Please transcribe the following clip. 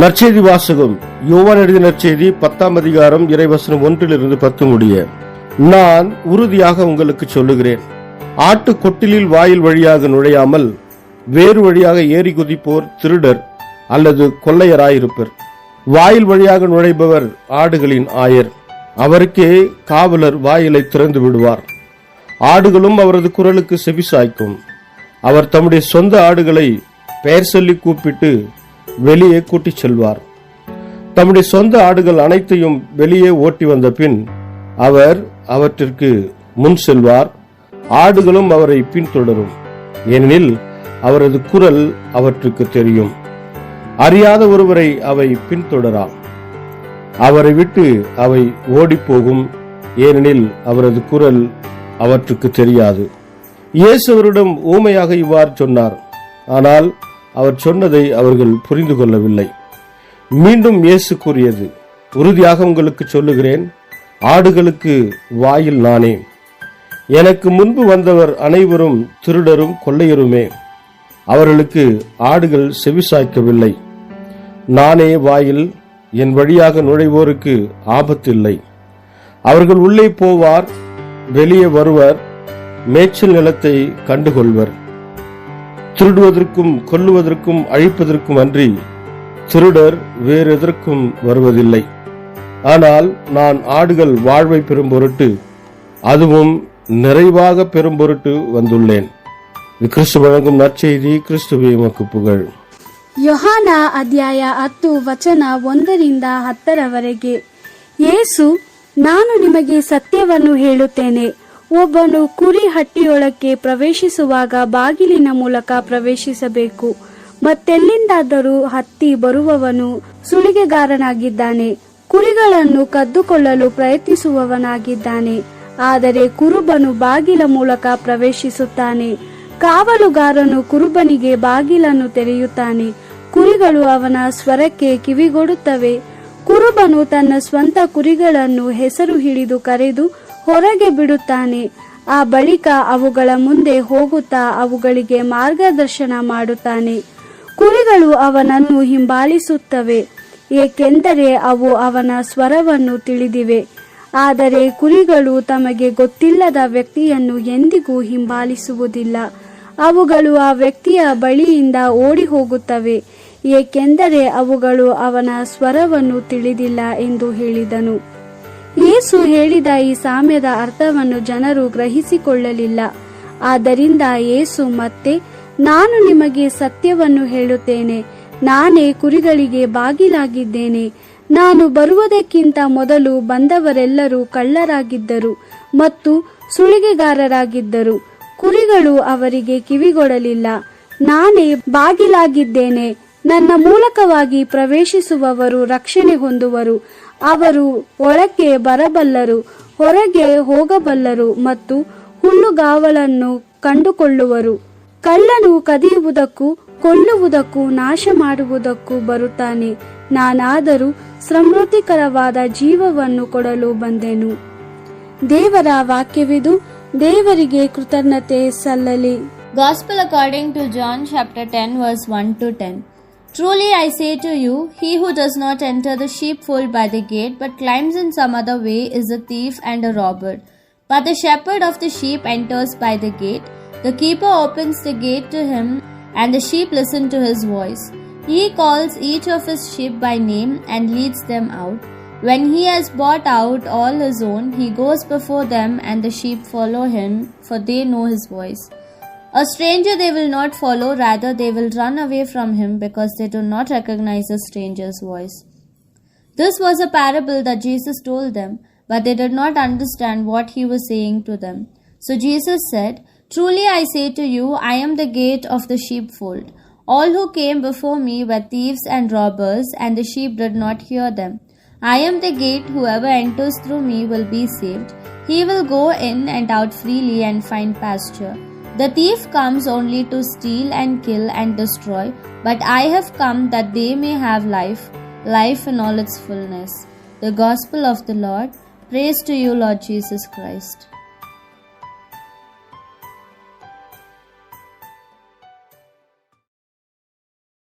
நற்செய்தி வாசகம். யோவான் எழுதிய நற்செய்தி 10ஆம் அதிகாரம் இறைவசனம் 1-10 முடிய. நான் உறுதியாக உங்களுக்கு சொல்லுகிறேன், ஆட்டு கொட்டிலில் வாயில் வழியாக நுழையாமல் வேறு வழியாக ஏறி குதிப்போர் திருடர் அல்லது கொள்ளையராயிருப்பர். வாயில் வழியாக நுழைபவர் ஆடுகளின் ஆயர். அவருக்கே காவலர் வாயிலை திறந்து விடுவார். ஆடுகளும் அவரது குரலுக்கு செவிசாய்க்கும். அவர் தம்முடைய சொந்த ஆடுகளை பெயர் சொல்லி கூப்பிட்டு வெளியே கூட்டிச் செல்வார். தம்முடைய சொந்த ஆடுகள் அனைத்தையும் வெளியே ஓட்டி வந்த பின் அவர் அவற்றிற்கு முன் செல்வார். ஆடுகளும் அவரை பின்தொடரும், ஏனெனில் அவரது குரல் அவற்றுக்கு தெரியும். அறியாத ஒருவரை அவை பின்தொடரா. அவரை விட்டு அவை ஓடிப்போகும், ஏனெனில் அவரது குரல் அவற்றுக்கு தெரியாது. இயேசு அவரிடம் ஊமையாக இவ்வாறு சொன்னார். ஆனால் அவர் சொன்னதை அவர்கள் புரிந்து கொள்ளவில்லை. மீண்டும் இயேசு கூறியது, உறுதியாக உங்களுக்கு சொல்லுகிறேன், ஆடுகளுக்கு வாயில் நானே. எனக்கு முன்பு வந்தவர் அனைவரும் திருடரும் கொள்ளையருமே. அவர்களுக்கு ஆடுகள் செவிசாய்க்கவில்லை. நானே வாயில். என் வழியாக நுழைவோருக்கு ஆபத்தில்லை. அவர்கள் உள்ளே போவார், வெளியே வருவர், மேய்ச்சல் நிலத்தை கண்டுகொள்வர். திருடுவதற்கும் கொல்லுவதற்கும் அழிப்பதற்கும் அன்றி திருடர் வேறு எதற்கும் வருவதில்லை. ஆனால் நான் ஆடுகள் வாழ்வை பெறும் பொருட்டு, அதுவும் நிறைவாக பெறும் பொருட்டு வந்துள்ளேன். கிறிஸ்து வழங்கும் நற்செய்தி. கிறிஸ்துவே உமக்கு புகழ். ಯೋಹಾನ ಅಧ್ಯಾಯ 10 ವಚನ 1-10. ಯೇಸು, ನಾನು ನಿಮಗೆ ಸತ್ಯವನ್ನು ಹೇಳುತ್ತೇನೆ, ಒಬ್ಬನು ಕುರಿ ಹಟ್ಟಿಯೊಳಕ್ಕೆ ಪ್ರವೇಶಿಸುವಾಗ ಬಾಗಿಲಿನ ಮೂಲಕ ಪ್ರವೇಶಿಸಬೇಕು. ಮತ್ತೆಲ್ಲಿಂದಾದರೂ ಹತ್ತಿ ಬರುವವನು ಸುಲಿಗೆಗಾರನಾಗಿದ್ದಾನೆ, ಕುರಿಗಳನ್ನು ಕದ್ದುಕೊಳ್ಳಲು ಪ್ರಯತ್ನಿಸುವವನಾಗಿದ್ದಾನೆ. ಆದರೆ ಕುರುಬನು ಬಾಗಿಲ ಮೂಲಕ ಪ್ರವೇಶಿಸುತ್ತಾನೆ. ಕಾವಲುಗಾರನು ಕುರುಬನಿಗೆ ಬಾಗಿಲನ್ನು ತೆರೆಯುತ್ತಾನೆ. ಕುರಿಗಳು ಅವನ ಸ್ವರಕ್ಕೆ ಕಿವಿಗೊಡುತ್ತವೆ. ಕುರುಬನು ತನ್ನ ಸ್ವಂತ ಕುರಿಗಳನ್ನು ಹೆಸರು ಹಿಡಿದು ಕರೆದು ಹೊರಗೆ ಬಿಡುತ್ತಾನೆ. ಆ ಬಳಿಕ ಅವುಗಳ ಮುಂದೆ ಹೋಗುತ್ತಾ ಅವುಗಳಿಗೆ ಮಾರ್ಗದರ್ಶನ ಮಾಡುತ್ತಾನೆ. ಕುರಿಗಳು ಅವನನ್ನು ಹಿಂಬಾಲಿಸುತ್ತವೆ, ಏಕೆಂದರೆ ಅವು ಅವನ ಸ್ವರವನ್ನು ತಿಳಿದಿವೆ. ಆದರೆ ಕುರಿಗಳು ತಮಗೆ ಗೊತ್ತಿಲ್ಲದ ವ್ಯಕ್ತಿಯನ್ನು ಎಂದಿಗೂ ಹಿಂಬಾಲಿಸುವುದಿಲ್ಲ. ಅವುಗಳು ಆ ವ್ಯಕ್ತಿಯ ಬಳಿಯಿಂದ ಓಡಿ ಹೋಗುತ್ತವೆ, ಏಕೆಂದರೆ ಅವುಗಳು ಅವನ ಸ್ವರವನ್ನು ತಿಳಿದಿಲ್ಲ ಎಂದು ಹೇಳಿದನು. ಯೇಸು ಹೇಳಿದ ಈ ಸಾಮ್ಯದ ಅರ್ಥವನ್ನು ಜನರು ಗ್ರಹಿಸಿಕೊಳ್ಳಲಿಲ್ಲ. ಆದ್ದರಿಂದ ಯೇಸು ಮತ್ತೆ, ನಾನು ನಿಮಗೆ ಸತ್ಯವನ್ನು ಹೇಳುತ್ತೇನೆ, ನಾನೇ ಕುರಿಗಳಿಗೆ ಬಾಗಿಲಾಗಿದ್ದೇನೆ. ನಾನು ಬರುವುದಕ್ಕಿಂತ ಮೊದಲು ಬಂದವರೆಲ್ಲರೂ ಕಳ್ಳರಾಗಿದ್ದರು ಮತ್ತು ಸುಲಿಗೆಗಾರರಾಗಿದ್ದರು. ಕುರಿಗಳು ಅವರಿಗೆ ಕಿವಿಗೊಡಲಿಲ್ಲ. ನಾನೇ ಬಾಗಿಲಾಗಿದ್ದೇನೆ. ನನ್ನ ಮೂಲಕವಾಗಿ ಪ್ರವೇಶಿಸುವವರು ರಕ್ಷಣೆ ಹೊಂದುವರು. ಅವರು ಒಳಕ್ಕೆ ಬರಬಲ್ಲರು, ಹೊರಗೆ ಹೋಗಬಲ್ಲರು ಮತ್ತು ಹುಲ್ಲುಗಾವಲನ್ನು ಕಂಡುಕೊಳ್ಳುವರು. ಕಳ್ಳನು ಕದಿಯುವುದಕ್ಕೂ ಕೊಲ್ಲುವುದಕ್ಕೂ ನಾಶ ಮಾಡುವುದಕ್ಕೂ ಬರುತ್ತಾನೆ. ನಾನಾದರೂ ಸಮೃದ್ಧಿಕರವಾದ ಜೀವವನ್ನು ಕೊಡಲು ಬಂದೆನು. ದೇವರ ವಾಕ್ಯವಿದು. ದೇವರಿಗೆ ಕೃತಜ್ಞತೆ ಸಲ್ಲಲಿ. Gospel according to John chapter 10 verse 1-10. Truly I say to you, he who does not enter the sheepfold by the gate but climbs in some other way is a thief and a robber. But the shepherd of the sheep enters by the gate. The keeper opens the gate to him, and the sheep listen to his voice. He calls each of his sheep by name and leads them out. When he has brought out all his own, he goes before them, and the sheep follow him, for they know his voice. A stranger they will not follow, rather they will run away from him, because they do not recognize a stranger's voice. This was a parable that Jesus told them, but they did not understand what he was saying to them. So Jesus said, Truly I say to you, I am the gate of the sheepfold. All who came before me were thieves and robbers, and the sheep did not hear them. I am the gate. Whoever enters through me will be saved. He will go in and out freely and find pasture. The thief comes only to steal and kill and destroy, but I have come that they may have life, life in all its fullness. The Gospel of the Lord. Praise to you, Lord Jesus Christ.